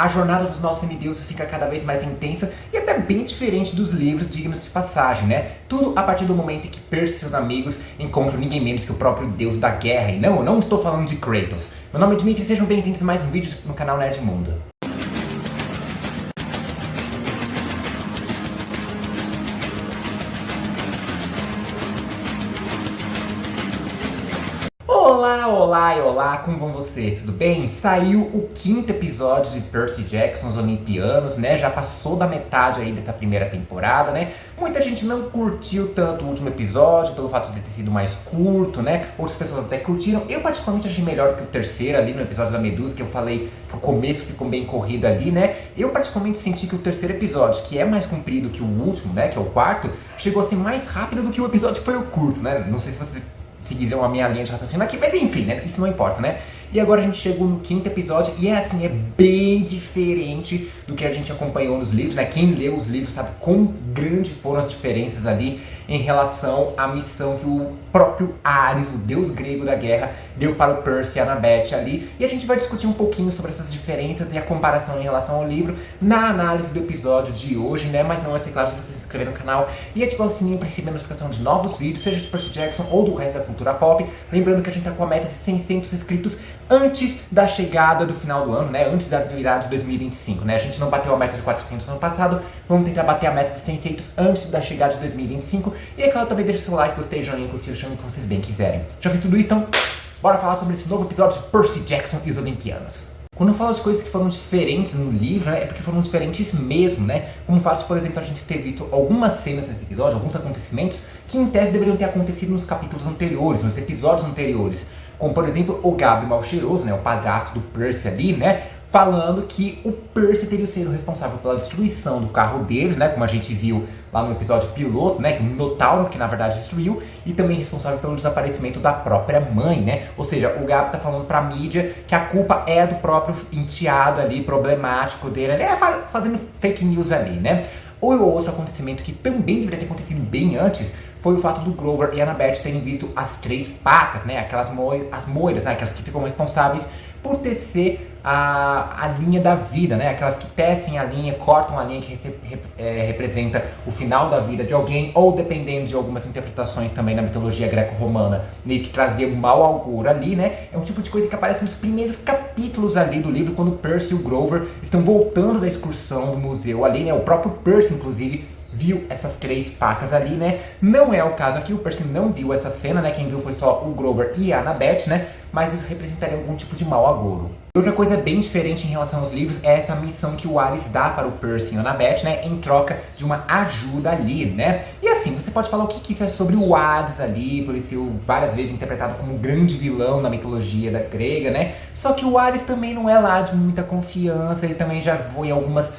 A jornada dos nossos semideuses fica cada vez mais intensa e até bem diferente dos livros dignos de passagem, né? Tudo a partir do momento em que Percy e seus amigos encontram ninguém menos que o próprio deus da guerra. E não, eu não estou falando de Kratos. Meu nome é Dmitry e sejam bem-vindos a mais um vídeo no canal Nerdmundo. Olá, como vão vocês? Tudo bem? Saiu o 5º episódio de Percy Jackson, os Olimpianos, né? Já passou da metade aí dessa primeira temporada, né? Muita gente não curtiu tanto o último episódio, pelo fato de ter sido mais curto, né? Outras pessoas até curtiram. Eu particularmente achei melhor do que o terceiro ali no episódio da Medusa, que eu falei que o começo ficou bem corrido ali, né? Eu particularmente senti que o terceiro episódio, que é mais comprido que o último, né? Que é o quarto, chegou a ser mais rápido do que o episódio que foi o curto, né? Não sei se vocês seguiram a minha linha de raciocínio aqui, mas enfim, né? Isso não importa, né? E agora a gente chegou no 5º episódio e é assim, é bem diferente do que a gente acompanhou nos livros, né? Quem leu os livros sabe quão grandes foram as diferenças ali em relação à missão que o próprio Ares, o deus grego da guerra, deu para o Percy e a Annabeth ali. E a gente vai discutir um pouquinho sobre essas diferenças e a comparação em relação ao livro na análise do episódio de hoje, né? Mas não é claro de você se inscrever no canal e ativar o sininho para receber a notificação de novos vídeos, seja de Percy Jackson ou do resto da cultura pop. Lembrando que a gente tá com a meta de 600 inscritos antes da chegada do final do ano, né? Antes da virada de 2025, né? A gente não bateu a meta de 400 no ano passado, vamos tentar bater a meta de 600 antes da chegada de 2025. E é claro, também deixa seu like, gostei, joinha, curtir, chame o que vocês bem quiserem. Já fiz tudo isso, então bora falar sobre esse novo episódio de Percy Jackson e os Olimpianos. Quando eu falo de coisas que foram diferentes no livro, né, é porque foram diferentes mesmo, né? Como faz, por exemplo, a gente ter visto algumas cenas nesse episódio, alguns acontecimentos que em tese deveriam ter acontecido nos capítulos anteriores, nos episódios anteriores. Como, por exemplo, o Gabi Malcheiroso, né, o padrasto do Percy ali, né? Falando que o Percy teria sido responsável pela destruição do carro deles, né? Como a gente viu lá no episódio piloto, né? O Minotauro, que na verdade destruiu, e também responsável pelo desaparecimento da própria mãe, né? Ou seja, o Gabi tá falando pra mídia que a culpa é do próprio enteado ali, problemático dele, né? Fazendo fake news ali, né? O outro acontecimento que também deveria ter acontecido bem antes foi o fato do Grover e a Annabeth terem visto as 3 pacas, né? Aquelas as moiras, né? Aquelas que ficam responsáveis por tecer a linha da vida, né? Aquelas que tecem a linha, cortam a linha que representa o final da vida de alguém, ou dependendo de algumas interpretações também na mitologia greco-romana, meio que trazia um mau auguro ali, né? É um tipo de coisa que aparece nos primeiros capítulos ali do livro, quando Percy e o Grover estão voltando da excursão do museu ali, né? O próprio Percy, inclusive, viu essas 3 pacas ali, né? Não é o caso aqui, o Percy não viu essa cena, né? Quem viu foi só o Grover e a Annabeth, né? Mas isso representaria algum tipo de mau agouro. Outra coisa bem diferente em relação aos livros é essa missão que o Ares dá para o Percy e a Annabeth, né? Em troca de uma ajuda ali, né? E assim, você pode falar o que isso é sobre o Hades ali, por ele ser várias vezes interpretado como um grande vilão na mitologia da grega, né? Só que o Ares também não é lá de muita confiança, ele também já foi algumas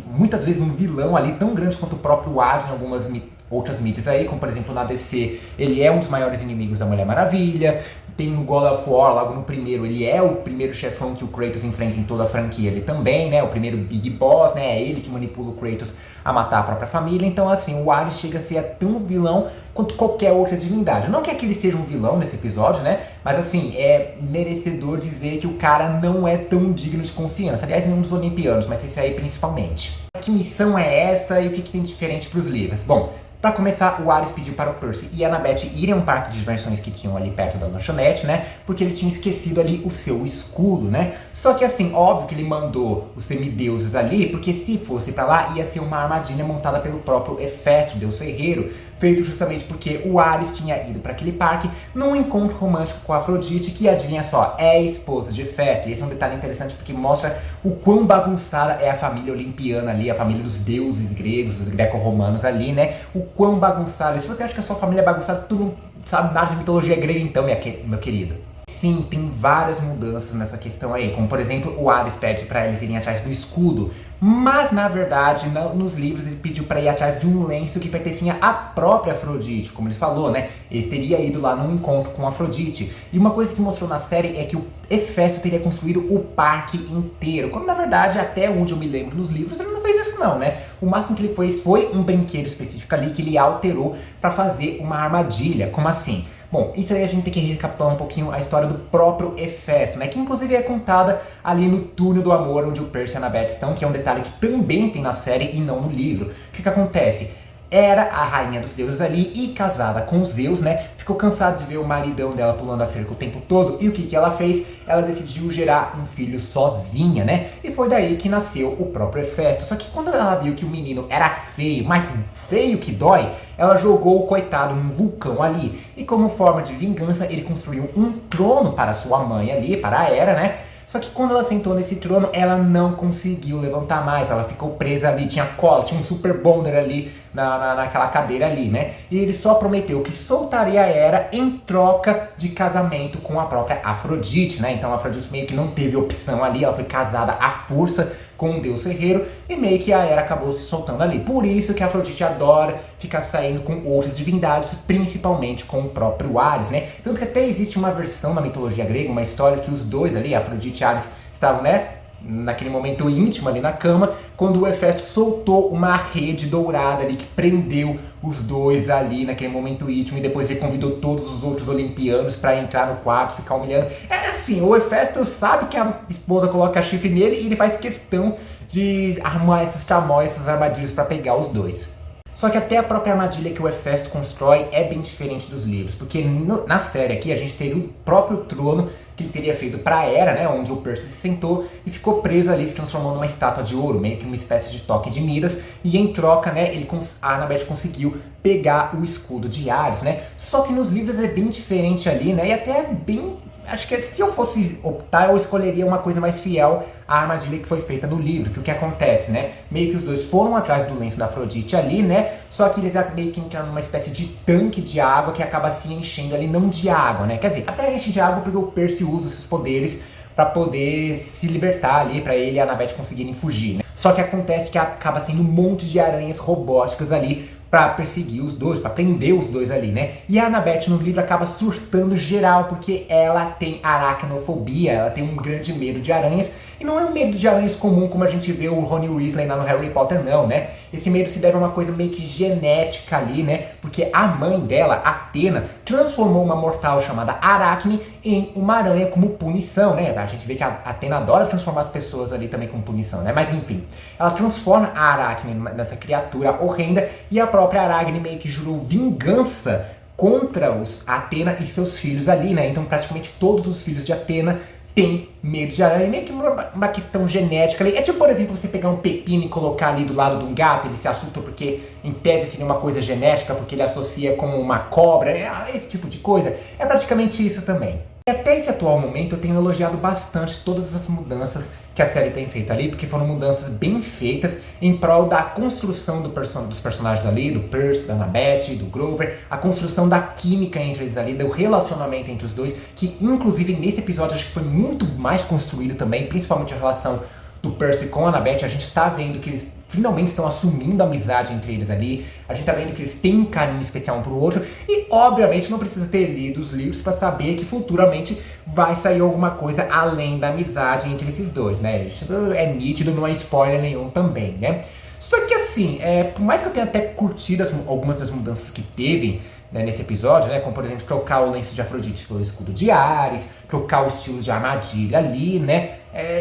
muitas vezes um vilão ali tão grande quanto o próprio Hades em algumas outras mídias aí, como por exemplo na DC, ele é um dos maiores inimigos da Mulher Maravilha. Tem no God of War, logo no primeiro, ele é o primeiro chefão que o Kratos enfrenta em toda a franquia, ele também, né, o primeiro Big Boss, né, é ele que manipula o Kratos a matar a própria família. Então assim, o Ares chega a ser tão vilão quanto qualquer outra divindade. Não que ele seja um vilão nesse episódio, né, mas assim, é merecedor dizer que o cara não é tão digno de confiança. Aliás, nenhum dos Olimpianos, mas esse aí principalmente. Mas que missão é essa e o que tem de diferente para os livros? Bom, para começar, o Ares pediu para o Percy e a Annabeth irem a um parque de diversões que tinham ali perto da lanchonete, né? Porque ele tinha esquecido ali o seu escudo, né? Só que assim, óbvio que ele mandou os semideuses ali, porque se fosse para lá, ia ser uma armadilha montada pelo próprio Hefesto, deus ferreiro, feito justamente porque o Ares tinha ido para aquele parque num encontro romântico com a Afrodite, que, adivinha só, é a esposa de Hefesto. E esse é um detalhe interessante porque mostra o quão bagunçada é a família olimpiana ali, a família dos deuses gregos, dos greco-romanos ali, né? O quão bagunçada. Se você acha que a sua família é bagunçada, tu não sabe nada de mitologia grega então, meu querido. Sim, tem várias mudanças nessa questão aí, como por exemplo, o Ares pede para eles irem atrás do escudo, mas na verdade, nos livros ele pediu para ir atrás de um lenço que pertencia à própria Afrodite, como ele falou, né? Ele teria ido lá num encontro com a Afrodite. E uma coisa que mostrou na série é que o Hefesto teria construído o parque inteiro, quando na verdade, até onde eu me lembro nos livros, ele não fez isso não, né? O máximo que ele fez foi um brinquedo específico ali que ele alterou para fazer uma armadilha. Como assim? Bom, isso aí a gente tem que recapitular um pouquinho a história do próprio Hefesto, né? Que inclusive é contada ali no Túnel do Amor, onde o Percy e a Annabeth estão, que é um detalhe que também tem na série e não no livro. O que acontece? Era a rainha dos deuses ali e casada com Zeus, né? Ficou cansada de ver o maridão dela pulando a cerca o tempo todo. E o que ela fez? Ela decidiu gerar um filho sozinha, né? E foi daí que nasceu o próprio Hefesto. Só que quando ela viu que o menino era feio, mas feio que dói, ela jogou o coitado num vulcão ali. E como forma de vingança, ele construiu um trono para sua mãe ali, para a Hera, né? Só que quando ela sentou nesse trono, ela não conseguiu levantar mais. Ela ficou presa ali, tinha cola, tinha um super bonder ali naquela cadeira ali, né? E ele só prometeu que soltaria a Hera em troca de casamento com a própria Afrodite, né? Então a Afrodite meio que não teve opção ali, ela foi casada à força com um deus ferreiro e meio que a Hera acabou se soltando ali. Por isso que a Afrodite adora ficar saindo com outras divindades, principalmente com o próprio Ares, né? Tanto que até existe uma versão na mitologia grega, uma história que os dois ali, Afrodite e Ares, estavam, né, naquele momento íntimo ali na cama, quando o Hefesto soltou uma rede dourada ali que prendeu os dois ali naquele momento íntimo e depois ele convidou todos os outros olimpianos para entrar no quarto, ficar humilhando. É assim, o Hefesto sabe que a esposa coloca chifre nele e ele faz questão de armar essas tramóias, essas armadilhas para pegar os dois. Só que até a própria armadilha que o Hefesto constrói é bem diferente dos livros, porque na série aqui a gente teve o próprio trono que ele teria feito para a Hera, né, onde o Percy se sentou e ficou preso ali, se transformou numa estátua de ouro, meio que uma espécie de toque de Midas, e em troca, né, a Annabeth conseguiu pegar o escudo de Ares, né? Só que nos livros é bem diferente ali, né, e até bem... Acho que se eu fosse optar, eu escolheria uma coisa mais fiel à armadilha que foi feita no livro, que o que acontece, né? Meio que os dois foram atrás do lenço da Afrodite ali, né? Só que eles meio que entraram numa espécie de tanque de água que acaba se enchendo ali, não de água, né? Quer dizer, até enche de água porque o Percy usa esses poderes para poder se libertar ali, para ele e a Annabeth conseguirem fugir, né? Só que acontece que acaba sendo um monte de aranhas robóticas ali pra perseguir os dois, pra prender os dois ali, né? E a Annabeth no livro acaba surtando geral, porque ela tem aracnofobia, ela tem um grande medo de aranhas, e não é um medo de aranhas comum como a gente vê o Rony Weasley lá no Harry Potter, não, né? Esse medo se deve a uma coisa meio que genética ali, né? Porque a mãe dela, Athena, transformou uma mortal chamada Aracne em uma aranha como punição, né? A gente vê que a Athena adora transformar as pessoas ali também como punição, né? Mas enfim, ela transforma a Aracne nessa criatura horrenda e a própria Aracne meio que jurou vingança contra a Athena e seus filhos ali, né? Então praticamente todos os filhos de Athena têm medo de aranha, meio que uma questão genética ali. É tipo, por exemplo, você pegar um pepino e colocar ali do lado de um gato, ele se assusta porque em tese seria uma coisa genética, porque ele associa como uma cobra, esse tipo de coisa. É praticamente isso também. E até esse atual momento eu tenho elogiado bastante todas as mudanças que a série tem feito ali, porque foram mudanças bem feitas em prol da construção dos personagens ali, do Percy, da Annabeth, do Grover, a construção da química entre eles ali, do relacionamento entre os dois, que inclusive nesse episódio acho que foi muito mais construído também, principalmente a relação do Percy com a Annabeth. A gente está vendo que eles finalmente estão assumindo a amizade entre eles ali, a gente tá vendo que eles têm um carinho especial um pro outro, e obviamente não precisa ter lido os livros para saber que futuramente vai sair alguma coisa além da amizade entre esses dois, né? Isso é nítido, não é spoiler nenhum também, né? Só que assim, por mais que eu tenha até curtido algumas das mudanças que teve, né, nesse episódio, né, como por exemplo trocar o lenço de Afrodite pelo escudo de Ares, trocar o estilo de armadilha ali, né,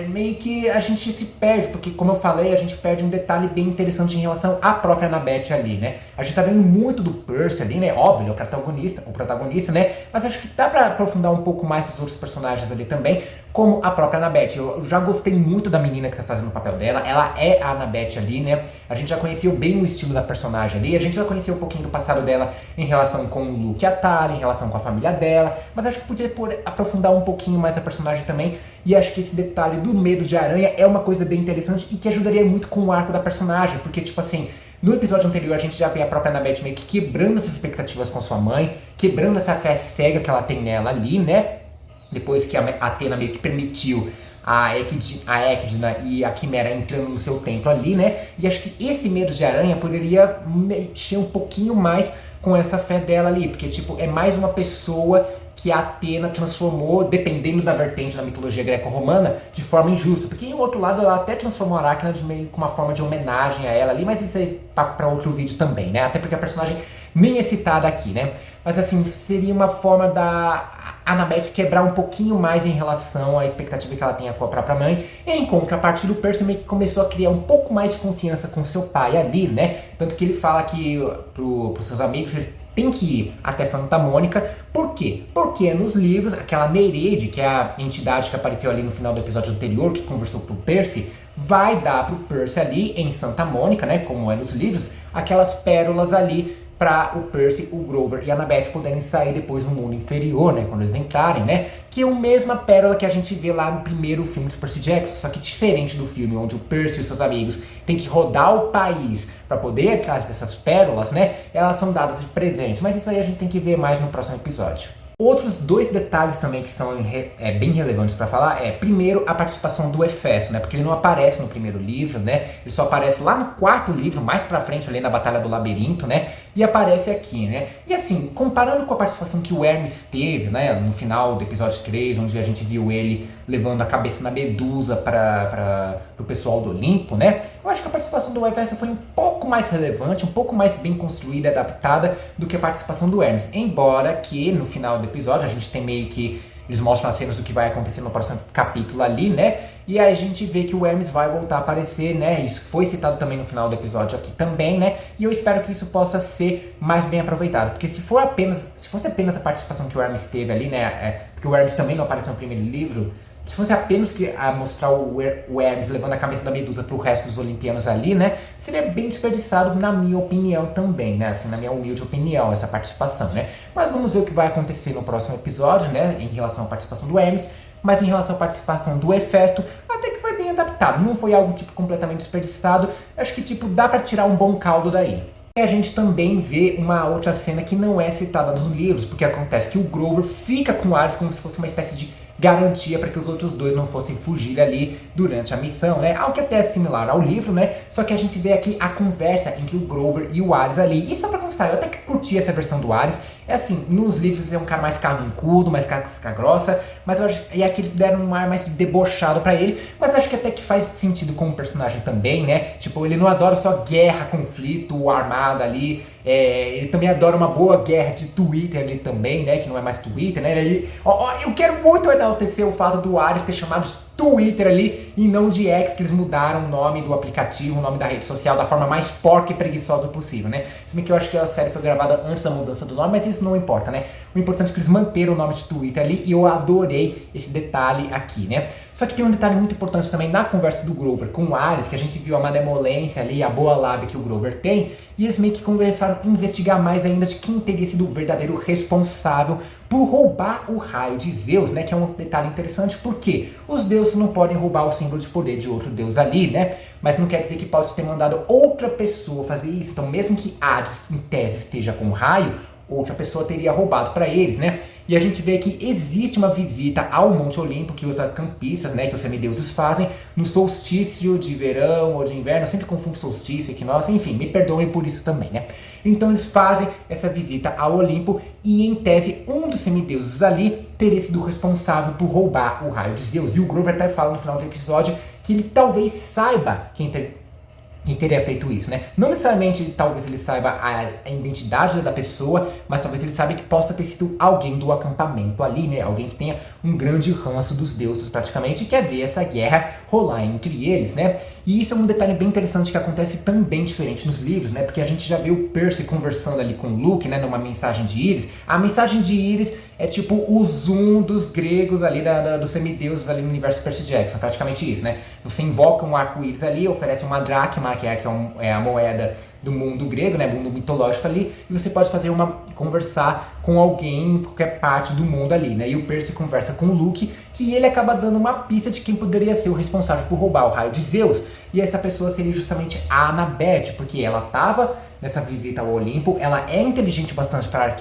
meio que a gente se perde, porque como eu falei, a gente perde um detalhe bem interessante em relação à própria Annabeth ali, né. A gente tá vendo muito do Percy ali, né, óbvio, ele é o protagonista, né, mas acho que dá pra aprofundar um pouco mais os outros personagens ali também, como a própria Annabeth. Eu já gostei muito da menina que tá fazendo o papel dela, ela é a Annabeth ali, né, a gente já conheceu bem o estilo da personagem ali, a gente já conheceu um pouquinho do passado dela em relação com o Luke e a Tara, em relação com a família dela, mas acho que podia aprofundar um pouquinho mais a personagem também, e acho que esse detalhe do medo de aranha é uma coisa bem interessante e que ajudaria muito com o arco da personagem, porque tipo assim, no episódio anterior a gente já vê a própria Annabeth meio que quebrando essas expectativas com sua mãe, quebrando essa fé cega que ela tem nela ali, né, depois que a Athena meio que permitiu a Ecdna e a Quimera entrando no seu templo ali, né, e acho que esse medo de aranha poderia mexer um pouquinho mais com essa fé dela ali, porque tipo, é mais uma pessoa que a Athena transformou, dependendo da vertente da mitologia greco-romana, de forma injusta. Porque em outro lado ela até transformou a Aracna de meio com uma forma de homenagem a ela ali, mas isso aí tá pra outro vídeo também, né? Até porque a personagem nem é citada aqui, né? Mas assim, seria uma forma da Annabeth quebrar um pouquinho mais em relação à expectativa que ela tem com a própria mãe. Em contrapartida, o Percy meio que começou a criar um pouco mais de confiança com seu pai ali, né? Tanto que ele fala que pros seus amigos eles têm que ir até Santa Mônica. Por quê? Porque nos livros, aquela Nereide, que é a entidade que apareceu ali no final do episódio anterior, que conversou pro Percy, vai dar pro Percy ali em Santa Mônica, né? Como é nos livros, aquelas pérolas ali para o Percy, o Grover e a Annabeth poderem sair depois no mundo inferior, né, quando eles entrarem, né, que é a mesma pérola que a gente vê lá no primeiro filme do Percy Jackson, só que diferente do filme onde o Percy e os seus amigos têm que rodar o país para poder atrás dessas pérolas, né, elas são dadas de presente, mas isso aí a gente tem que ver mais no próximo episódio. Outros dois detalhes também que são bem relevantes para falar primeiro, a participação do Hefesto, né? Porque ele não aparece no primeiro livro, né? Ele só aparece lá no quarto livro, mais pra frente, ali na Batalha do Labirinto, né? E aparece aqui, né? E assim, comparando com a participação que o Hermes teve, né? No final do episódio 3, onde a gente viu ele levando a cabeça na Medusa para o pessoal do Olimpo, né? Eu acho que a participação do Hefesto foi um pouco mais relevante, um pouco mais bem construída e adaptada do que a participação do Hermes. Embora que no final do episódio a gente tem meio que eles mostram as cenas do que vai acontecer no próximo capítulo ali, né? E aí a gente vê que o Hermes vai voltar a aparecer, né? Isso foi citado também no final do episódio aqui também, né? E eu espero que isso possa ser mais bem aproveitado, porque se fosse apenas a participação que o Hermes teve ali, né? Porque o Hermes também não apareceu no primeiro livro. Se fosse apenas a mostrar o Hermes levando a cabeça da Medusa pro resto dos olimpianos ali, né? Seria bem desperdiçado, na minha opinião também, né? Assim, na minha humilde opinião, essa participação, né? Mas vamos ver o que vai acontecer no próximo episódio, né? Em relação à participação do Hermes. Mas em relação à participação do Hefesto, até que foi bem adaptado. Não foi algo, tipo, completamente desperdiçado. Acho que, tipo, dá pra tirar um bom caldo daí. E a gente também vê uma outra cena que não é citada nos livros, porque acontece que o Grover fica com o Ares como se fosse uma espécie de garantia para que os outros dois não fossem fugir ali durante a missão, né? Algo que até é similar ao livro, né? Só que a gente vê aqui a conversa entre o Grover e o Ares ali. E só pra constar, eu até que curti essa versão do Ares. É assim, nos livros ele é um cara mais carrancudo, mais casca grossa, mas eu acho e aqui eles deram um ar mais debochado pra ele, mas acho que até que faz sentido como personagem também, né? Tipo, ele não adora só guerra, conflito, armada ali, ele também adora uma boa guerra de Twitter ali também, né? Que não é mais Twitter, né? Eu quero muito enaltecer o fato do Ares ter chamado de Twitter ali e não de X, que eles mudaram o nome do aplicativo, o nome da rede social da forma mais porca e preguiçosa possível, né? Se bem que eu acho que a série foi gravada antes da mudança do nome, mas isso não importa, né? O importante é que eles manteram o nome de Twitter ali e eu adorei esse detalhe aqui, né? Só que tem um detalhe muito importante também na conversa do Grover com o Ares, que a gente viu a malemolência ali, a boa lábia que o Grover tem, e eles meio que conversaram em investigar mais ainda de quem teria sido o verdadeiro responsável por roubar o raio de Zeus, né? Que é um detalhe interessante, porque os deuses não podem roubar o símbolo de poder de outro deus ali, né? Mas não quer dizer que pode ter mandado outra pessoa fazer isso. Então, mesmo que Hades, em tese, esteja com o raio, outra pessoa teria roubado para eles, né? E a gente vê que existe uma visita ao Monte Olimpo que os campistas, né, que os semideuses fazem no solstício de verão ou de inverno, eu sempre confundo solstício e equinócio, enfim, me perdoem por isso também, né? Então eles fazem essa visita ao Olimpo e, em tese, um dos semideuses ali teria sido responsável por roubar o raio de Zeus. E o Grover até fala no final do episódio que ele talvez saiba quem teria feito isso, né? Não necessariamente, talvez ele saiba a identidade da pessoa, mas talvez ele saiba que possa ter sido alguém do acampamento ali, né? Alguém que tenha um grande ranço dos deuses praticamente e quer ver essa guerra rolar entre eles, né? E isso é um detalhe bem interessante que acontece também diferente nos livros, né? Porque a gente já vê o Percy conversando ali com o Luke, né? Numa mensagem de Íris. A mensagem de Íris é tipo o zoom dos gregos ali, dos semideuses ali no universo Percy Jackson, praticamente isso, né? Você invoca um arco-íris ali, oferece uma dracma, que é a moeda do mundo grego, né, mundo mitológico ali, e você pode conversar com alguém em qualquer parte do mundo ali, né? E o Percy conversa com o Luke, que ele acaba dando uma pista de quem poderia ser o responsável por roubar o raio de Zeus, e essa pessoa seria justamente a Annabeth, porque ela estava nessa visita ao Olimpo, ela é inteligente bastante para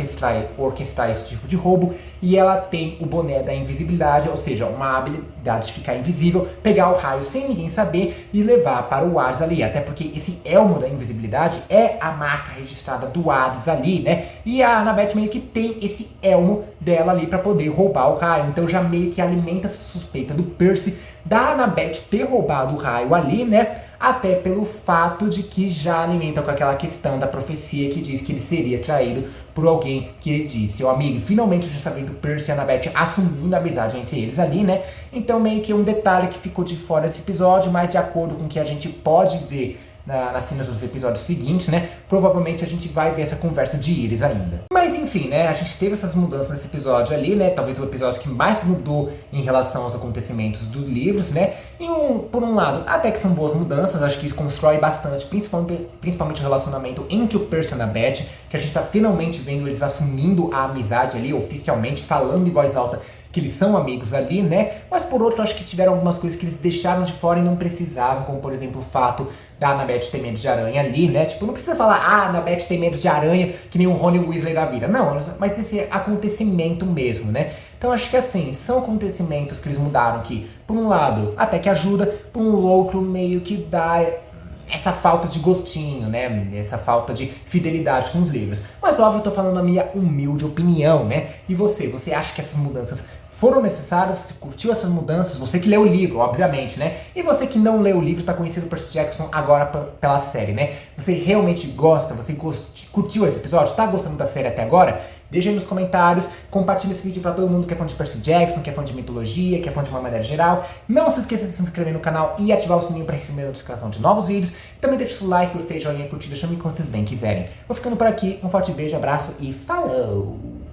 orquestrar esse tipo de roubo, e ela tem o boné da invisibilidade, ou seja, uma habilidade de ficar invisível, pegar o raio sem ninguém saber e levar para o Ares ali, até porque esse elmo da invisibilidade verdade, é a marca registrada do Hades ali, né? E a Annabeth meio que tem esse elmo dela ali pra poder roubar o raio. Então já meio que alimenta essa suspeita do Percy da Annabeth ter roubado o raio ali, né? Até pelo fato de que já alimenta com aquela questão da profecia que diz que ele seria traído por alguém que ele disse. Ó amigo, finalmente a gente está vendo o Percy e a Annabeth assumindo a amizade entre eles ali, né? Então meio que um detalhe que ficou de fora desse episódio, mas de acordo com o que a gente pode ver nas cenas dos episódios seguintes, né? Provavelmente a gente vai ver essa conversa de Iris ainda. Mas enfim, né? A gente teve essas mudanças nesse episódio ali, né? Talvez o episódio que mais mudou em relação aos acontecimentos dos livros, né? E por um lado, até que são boas mudanças, acho que isso constrói bastante, principalmente o relacionamento entre o Percy e a Annabeth, que a gente tá finalmente vendo eles assumindo a amizade ali, oficialmente, falando em voz alta que eles são amigos ali, né? Mas por outro, acho que tiveram algumas coisas que eles deixaram de fora e não precisavam, como por exemplo o fato da Annabeth ter medo de aranha ali, né? Tipo, não precisa falar, a Annabeth tem medo de aranha, que nem o Rony Weasley da vida. Não, mas esse acontecimento mesmo, né? Então acho que assim, são acontecimentos que eles mudaram que, por um lado, até que ajuda, por um outro, meio que dá essa falta de gostinho, né? Essa falta de fidelidade com os livros. Mas óbvio, eu tô falando a minha humilde opinião, né? E você acha que essas mudanças foram necessárias? Você curtiu essas mudanças? Você que leu o livro, obviamente, né? E você que não leu o livro, tá conhecendo o Percy Jackson agora pela série, né? Você realmente gosta? Você curtiu esse episódio? Tá gostando da série até agora? Deixa aí nos comentários, compartilha esse vídeo pra todo mundo que é fã de Percy Jackson, que é fã de mitologia, que é fã de uma maneira geral. Não se esqueça de se inscrever no canal e ativar o sininho para receber a notificação de novos vídeos. E também deixa o like, gostei, joinha, curtida, chame como vocês bem quiserem. Vou ficando por aqui, um forte beijo, abraço e falou!